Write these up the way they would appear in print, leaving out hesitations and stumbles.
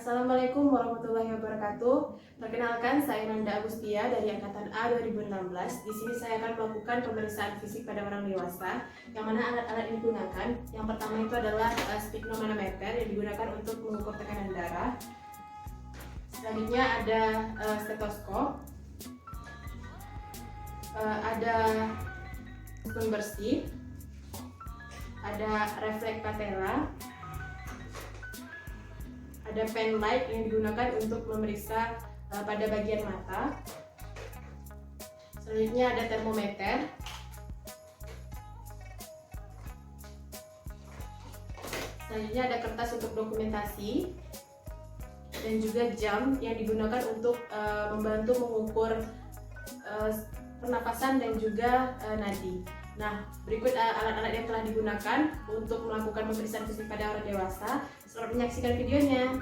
Assalamualaikum warahmatullahi wabarakatuh. Perkenalkan, saya Nanda Agustia dari Angkatan A 2016. Di sini saya akan melakukan pemeriksaan fisik pada orang dewasa, yang mana alat-alat yang digunakan. Yang pertama itu adalah sphygmomanometer yang digunakan untuk mengukur tekanan darah. Selanjutnya ada stetoskop, ada spoon bersih, ada refleks patella, ada pen light yang digunakan untuk memeriksa pada bagian mata. Selanjutnya ada termometer. Selanjutnya ada kertas untuk dokumentasi dan juga jam yang digunakan untuk membantu mengukur pernapasan dan juga nadi. Nah, berikut alat-alat yang telah digunakan untuk melakukan pemeriksaan fisik pada orang dewasa. Selamat menyaksikan videonya.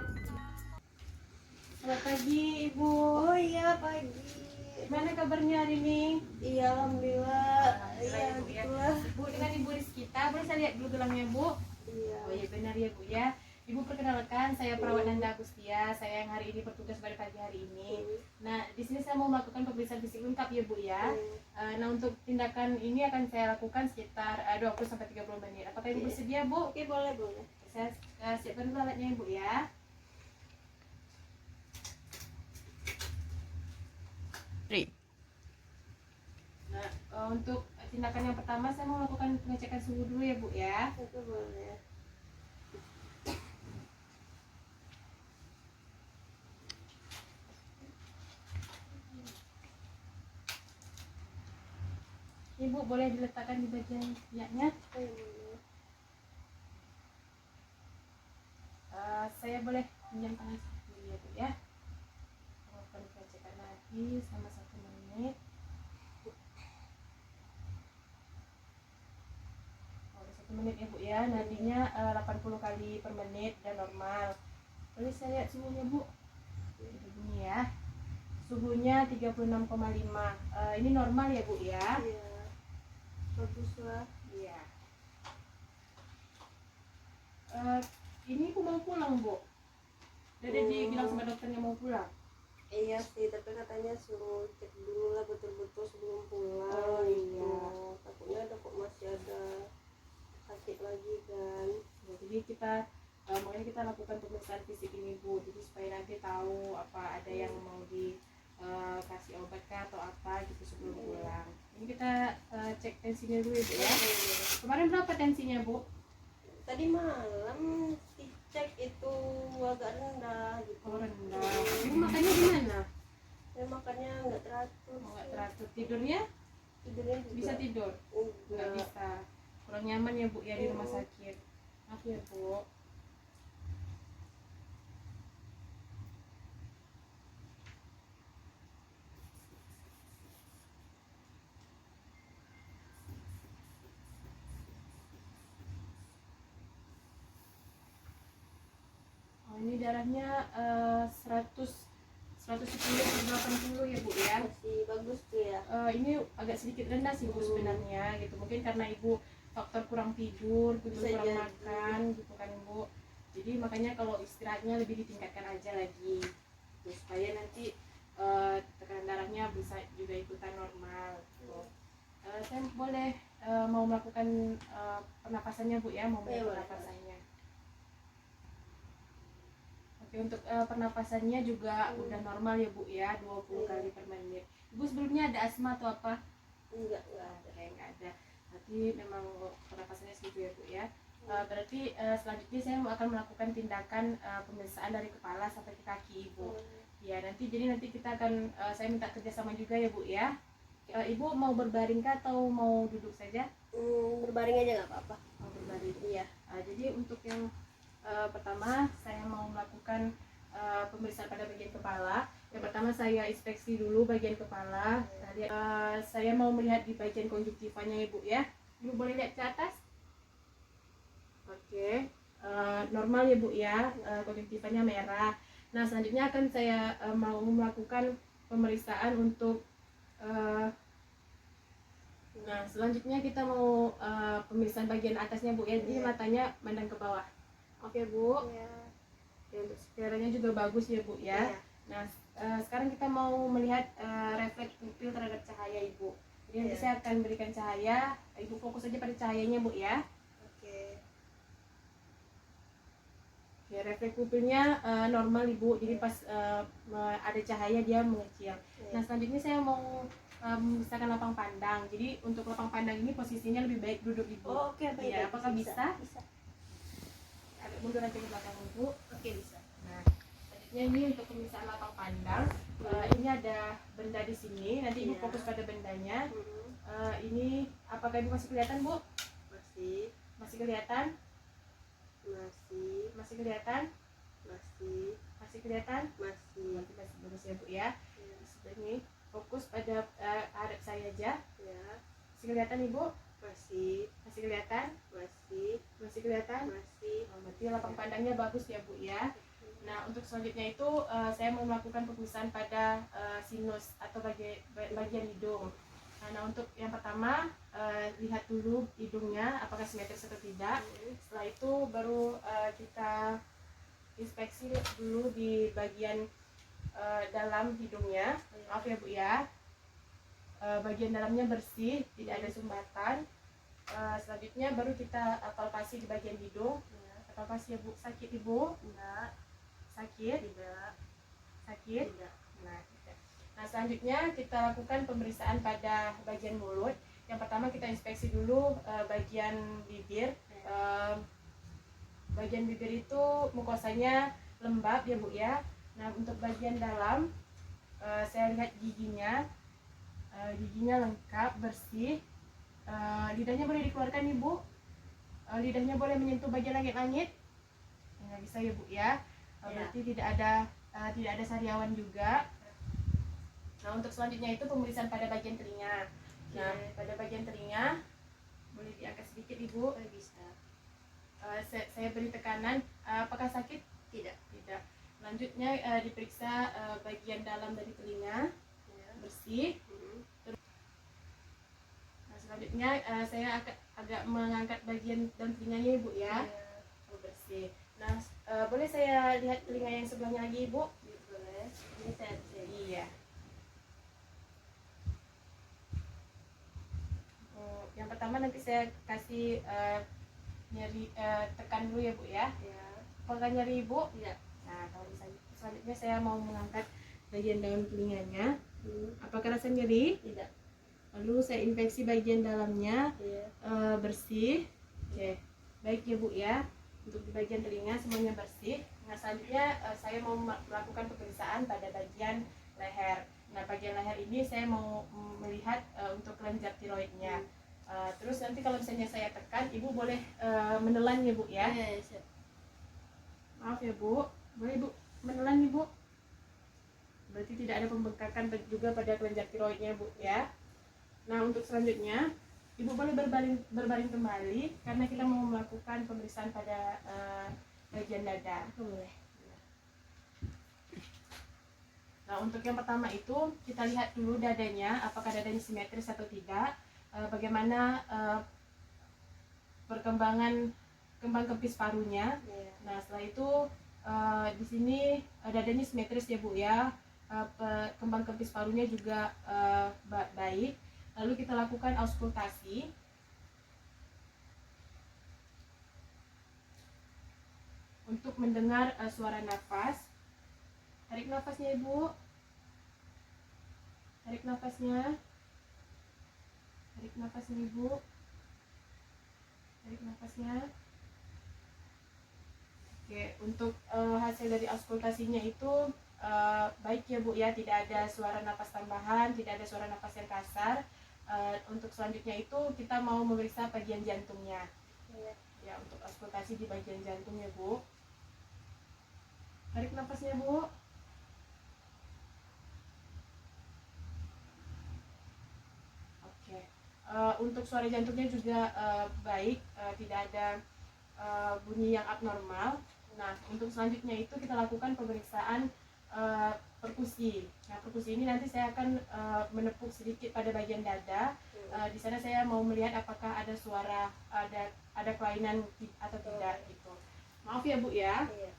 Selamat pagi, Ibu. Oh iya, pagi. Gimana kabarnya hari ini? Iya, alhamdulillah. Iya, Ibu, ya. gitulah. Ibu dengan Ibu Rizkita, boleh saya lihat dulu tulangnya, Bu? Iya. Oh iya, benar ya, Bu ya. Ibu, perkenalkan, saya perawat Nanda Agustia. Saya yang hari ini bertugas pada pagi hari ini. Nah, di sini saya mau melakukan pemeriksaan fisik lengkap ya, Bu ya. Nah, untuk tindakan ini akan saya lakukan sekitar 20-30 menit. Apakah Ibu bersedia, Bu? Oke, boleh. Saya siapkan dulu alatnya, Ibu ya. Nah, untuk tindakan yang pertama saya mau melakukan pengecekan suhu dulu ya, Bu ya. Oke, boleh. Ibu boleh diletakkan di bagian pihaknya. Oke, boleh. Saya boleh pinjam tangan dulu ya, Bu ya. Melakukan pengecekan lagi selama 1 menit. Oh, 1 menit ya, Bu ya. Nadinya 80 kali per menit dan normal. Boleh saya lihat suhunya, Bu? Begini ya. Suhunya 36,5. Ini normal ya, Bu ya. Iya. Bagus lah. Iya. Ini aku mau pulang, Bu. Udah dibilang sama dokternya mau pulang. Iya sih, tapi katanya suruh cek dulu lah betul-betul sebelum pulang. Oh, iya. Takutnya ada kok masih ada sakit lagi kan. Ya, jadi makanya kita lakukan pemeriksaan fisik ini, Bu. Jadi supaya nanti tahu apa ada yang mau kasih obat kah atau apa gitu sebelum pulang. Ini kita cek tensinya dulu ya, Bu ya. Kemarin berapa tensinya, Bu? Tadi malam dicek itu agak rendah gitu. Oh, rendah. Ibu makannya di mana? Saya makannya nggak teratur. Nggak teratur. Tidurnya Tidurnya juga bisa tidur? Nggak enggak. bisa. Kurang nyaman ya, Bu ya, di rumah sakit. Maaf ya, Bu. Oh, ini darahnya 110/80 ya, Bu ya. Masih bagus tuh ya. Ini agak sedikit rendah sih, Bu sebenarnya gitu. Mungkin karena Ibu faktor kurang tidur, gitu, Bisa kurang jadi. makan gitu kan, Bu. Jadi makanya kalau istirahatnya lebih ditingkatkan aja lagi. Gitu, supaya nanti tekanan darahnya bisa juga ikutan normal gitu. Saya boleh mau melakukan pernapasannya, Bu ya, mau Iya, melihat boleh. pernapasannya. Oke, untuk pernapasannya juga udah normal ya, Bu ya, 20 kali per menit. Ibu sebelumnya ada asma atau apa? Enggak ada. Nggak ada. Berarti memang pernapasannya segitu ya, Bu ya. Berarti selanjutnya saya akan melakukan tindakan pemeriksaan dari kepala sampai ke kaki Ibu. Ya, nanti kita akan saya minta kerjasama juga ya, Bu ya. Ibu mau berbaring kah atau mau duduk saja? Berbaring aja nggak apa-apa. Mau berbaring. Iya. Jadi untuk yang pertama saya mau melakukan pemeriksaan pada bagian kepala. Yang pertama saya inspeksi dulu bagian kepala. Tadi saya mau melihat di bagian konjuktivanya, Ibu ya. Ibu boleh lihat ke atas? Oke. Normal ya, Bu ya. Konjuktivanya merah. Nah, selanjutnya akan saya mau melakukan pemeriksaan untuk nah, selanjutnya kita mau pemeriksaan bagian atasnya, Bu ya. Jadi matanya mandang ke bawah. Oke, Bu. Iya. Oke, untuk seleranya juga bagus ya Bu ya. Iya. Nah, sekarang kita mau melihat refleks pupil terhadap cahaya Ibu. Jadi nanti Iya. saya akan berikan cahaya, Ibu fokus aja pada cahayanya Bu ya. Oke. Oke, refleks pupilnya normal Ibu, jadi pas ada cahaya dia mengecil. Nah, selanjutnya saya mau misalkan lapang pandang. Jadi untuk lapang pandang ini posisinya lebih baik duduk Ibu. Oh, oke, baik. Iya, apakah bisa? Bisa. Agak mundur aja ke belakang Ibu. Oke, bisa. Nah, selanjutnya ini untuk pemisahan lapang pandang. Ini ada benda di sini. Nanti Ibu Iya. fokus pada bendanya. Mm-mm. Ini apakah Ibu masih kelihatan Bu? Masih. Masih kelihatan? Masih. Masih kelihatan? Masih. Masih kelihatan? Masih. Masih bagus ya Bu ya. Iya. Ini fokus pada hadap saya aja. Ya. Masih kelihatan Ibu? Masih. Masih kelihatan? Masih. Masih kelihatan? Masih. Berarti lapang pandangnya bagus ya Bu ya. Nah, untuk selanjutnya itu saya mau melakukan pemisahan pada sinus atau bagian hidung. Nah, untuk yang pertama lihat dulu hidungnya apakah simetris atau tidak. Setelah itu baru kita inspeksi dulu di bagian dalam hidungnya. Maaf ya Bu ya. Bagian dalamnya bersih, tidak ada sumbatan. Selanjutnya baru kita palpasi di bagian hidung. Palpasi ya Bu. Sakit Ibu? Enggak. Sakit? Tidak. Sakit? Tidak. Nah, tidak. Nah, selanjutnya kita lakukan pemeriksaan pada bagian mulut. Yang pertama kita inspeksi dulu bagian bibir. Bagian bibir itu mukosanya lembab ya Bu ya. Nah, untuk bagian dalam saya lihat giginya. Giginya lengkap, bersih. Lidahnya boleh dikeluarkan Ibu. Lidahnya boleh menyentuh bagian langit-langit. Nggak bisa ya Bu ya. Berarti tidak ada sariawan juga. Nah, untuk selanjutnya itu pemeriksaan pada bagian telinga. Nah, pada bagian telinga boleh diangkat sedikit Ibu. Bisa. Saya beri tekanan. Apakah sakit? Tidak. Tidak. Selanjutnya diperiksa bagian dalam dari telinga, bersih. Nah, selanjutnya saya agak mengangkat bagian dalam telinganya Ibu ya. Oh, bersih. Nah, boleh saya lihat telinga yang sebelahnya lagi Ibu? Boleh. Ini saya. Iya. Yang pertama nanti saya kasih nyeri tekan dulu ya Bu ya. Ya. Apakah nyeri Ibu? Tidak. Nah, kalau misalnya selanjutnya saya mau mengangkat bagian dalam telinganya. Apakah rasa nyeri? Tidak. Lalu saya infeksi bagian dalamnya, Iya. bersih. Oke, baik ya Bu ya. Untuk di bagian telinga semuanya bersih. Nah, selanjutnya saya mau melakukan pemeriksaan pada bagian leher. Nah, bagian leher ini saya mau melihat untuk kelenjar tiroidnya. Terus nanti kalau misalnya saya tekan, Ibu boleh menelan ya Bu ya. Iya. Maaf ya Bu, boleh Ibu menelan Ibu. Berarti tidak ada pembengkakan juga pada kelenjar tiroidnya Bu ya. Nah, untuk selanjutnya Ibu boleh berbaring kembali karena kita mau melakukan pemeriksaan pada bagian dada. Boleh. Nah, untuk yang pertama itu kita lihat dulu dadanya, apakah dadanya simetris atau tidak. Bagaimana perkembangan kembang kempis parunya. Iya. Nah, setelah itu di sini dadanya simetris ya Bu ya. Kembang kempis parunya juga baik. Lalu kita lakukan auskultasi. Untuk mendengar suara nafas. Tarik nafasnya Ibu. Tarik nafasnya. Tarik nafasnya Ibu. Tarik nafasnya. Oke, untuk hasil dari auskultasinya itu baik ya Bu ya, tidak ada suara nafas tambahan, tidak ada suara nafas yang kasar. Untuk selanjutnya itu kita mau memeriksa bagian jantungnya. Iya. Ya, untuk auskultasi di bagian jantungnya Bu. Tarik nafasnya Bu. Oke. Untuk suara jantungnya juga baik, tidak ada bunyi yang abnormal. Nah, untuk selanjutnya itu kita lakukan pemeriksaan perkusi. Nah, perkusi ini nanti saya akan menepuk sedikit pada bagian dada. Di sana saya mau melihat apakah ada suara, ada kelainan atau tidak gitu. Maaf ya Bu ya. Iya.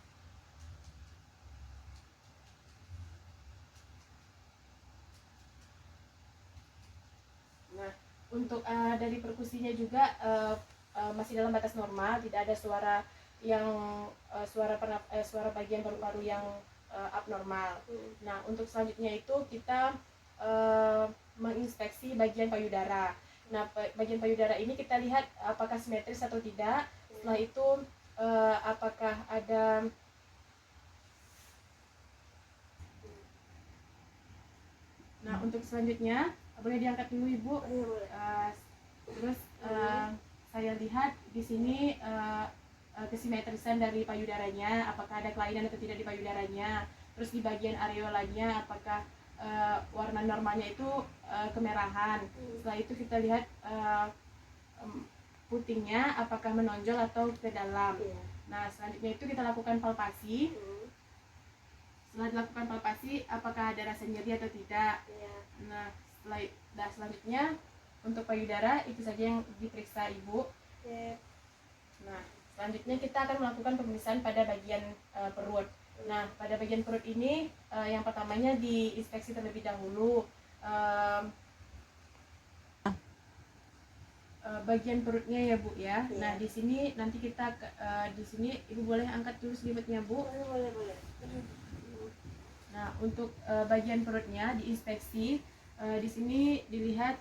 Untuk dari perkusinya juga masih dalam batas normal, tidak ada suara yang suara bagian paru-paru yang abnormal. Nah, untuk selanjutnya itu kita menginspeksi bagian payudara. Nah, bagian payudara ini kita lihat apakah simetris atau tidak. Setelah itu apakah ada Nah, untuk selanjutnya boleh diangkat dulu Ibu. Iya, boleh. Terus saya lihat di sini kesimetrisan dari payudaranya, apakah ada kelainan atau tidak di payudaranya. Terus di bagian areolanya apakah warna normalnya itu kemerahan. Setelah itu kita lihat putingnya apakah menonjol atau ke dalam. Iya. Nah, selanjutnya itu kita lakukan palpasi. Setelah dilakukan palpasi, apakah ada rasa nyeri atau tidak. Iya. Nah, selanjutnya untuk payudara itu saja yang diperiksa Ibu. Iya. Nah, selanjutnya kita akan melakukan pemeriksaan pada bagian perut. Nah, pada bagian perut ini yang pertamanya diinspeksi terlebih dahulu. Bagian perutnya ya Bu ya. Iya. Nah, di sini nanti kita di sini Ibu boleh angkat dulu selimutnya Bu. Boleh. Nah, untuk bagian perutnya diinspeksi, di sini dilihat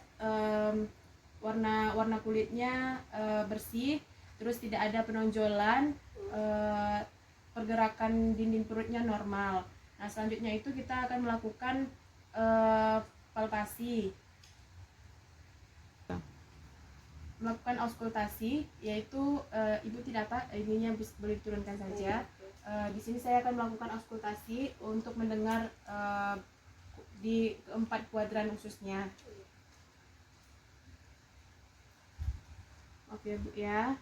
warna kulitnya bersih, terus tidak ada penonjolan, pergerakan dinding perutnya normal. Nah, selanjutnya itu kita akan melakukan palpasi, melakukan auskultasi, yaitu Ibu tidak apa, ininya boleh diturunkan saja. Di sini saya akan melakukan auskultasi untuk mendengar di keempat kuadran ususnya. Oke Bu ya.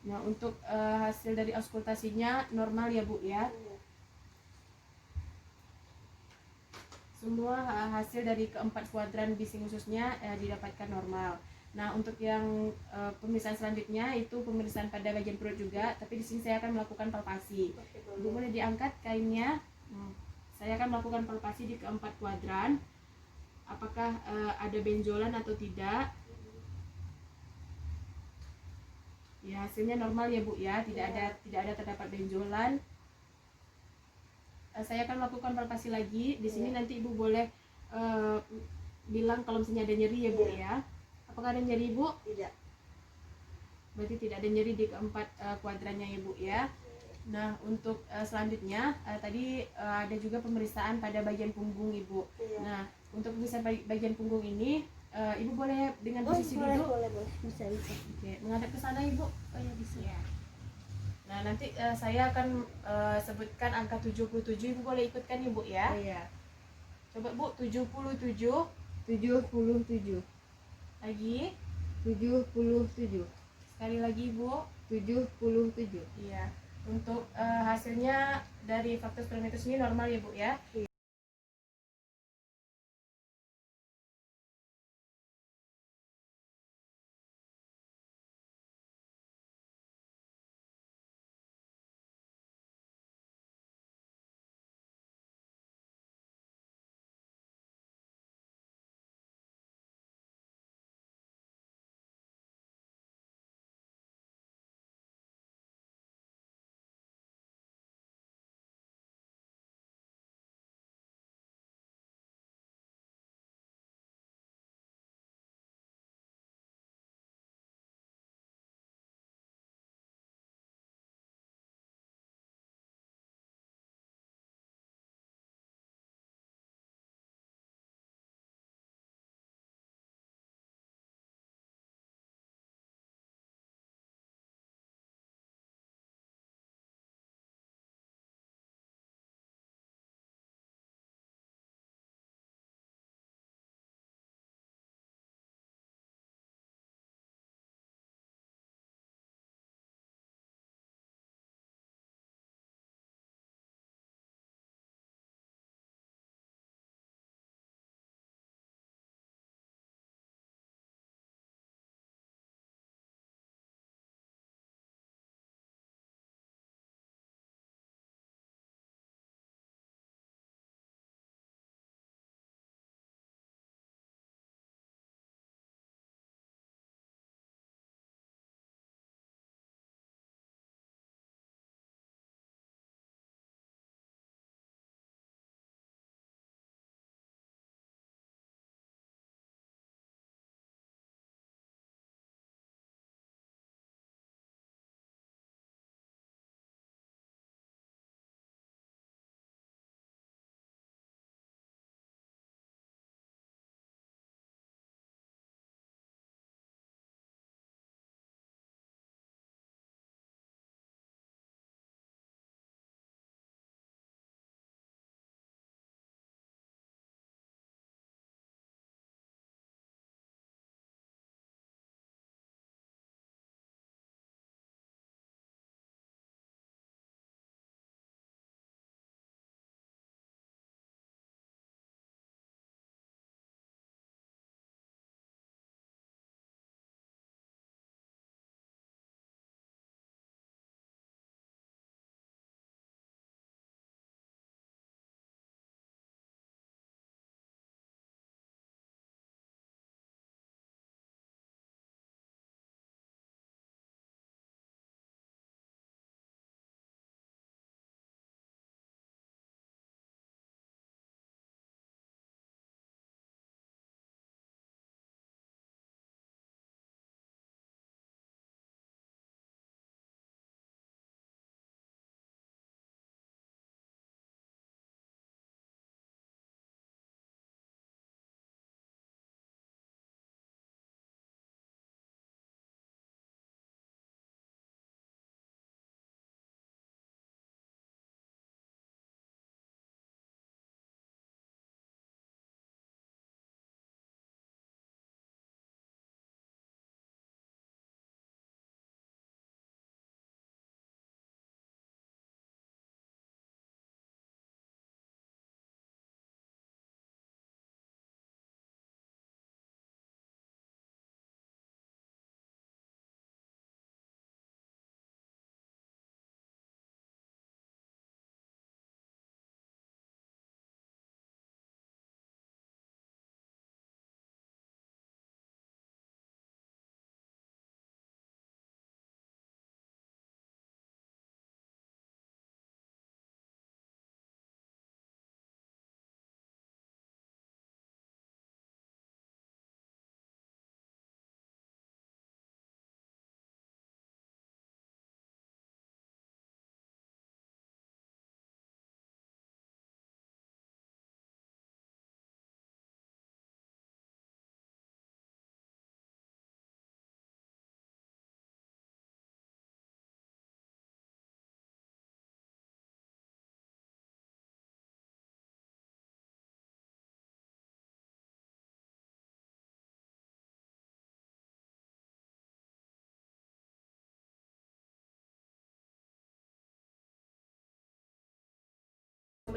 Nah, untuk hasil dari auskultasinya normal ya Bu ya. Semua hasil dari keempat kuadran bising ususnya didapatkan normal. Nah, untuk yang pemeriksaan selanjutnya itu pemeriksaan pada bagian perut juga, tapi di sini saya akan melakukan palpasi. Ibu boleh diangkat kainnya. Saya akan melakukan palpasi di keempat kuadran. Apakah ada benjolan atau tidak? Ya, hasilnya normal ya Bu ya, tidak ada terdapat benjolan. Saya akan melakukan palpasi lagi. Di sini nanti Ibu boleh bilang kalau misalnya ada nyeri ya Bu ya. Apakah ada nyeri Bu? Tidak. Berarti tidak ada nyeri di keempat kuadrannya ya Bu ya. Nah, untuk selanjutnya tadi ada juga pemeriksaan pada bagian punggung Ibu. Nah, untuk pemeriksaan bagian punggung ini Ibu boleh dengan posisi duduk. Boleh. Bisa. Oke, menghadap ke sana Ibu. Oh ya bisa ya. Nah, nanti saya akan sebutkan angka 77, Ibu boleh ikutkan Ibu ya. Iya. Coba Bu, 77. 77. Lagi. 77. Sekali lagi Bu. 77. Iya. Untuk hasilnya dari faktor spirometrics ini normal ya Bu ya.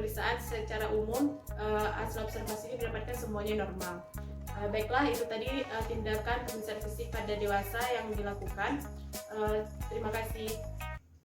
pemeriksaan secara umum hasil observasi ini didapatkan semuanya normal. Baiklah, itu tadi tindakan pemeriksaan fisik pada dewasa yang dilakukan. Terima kasih.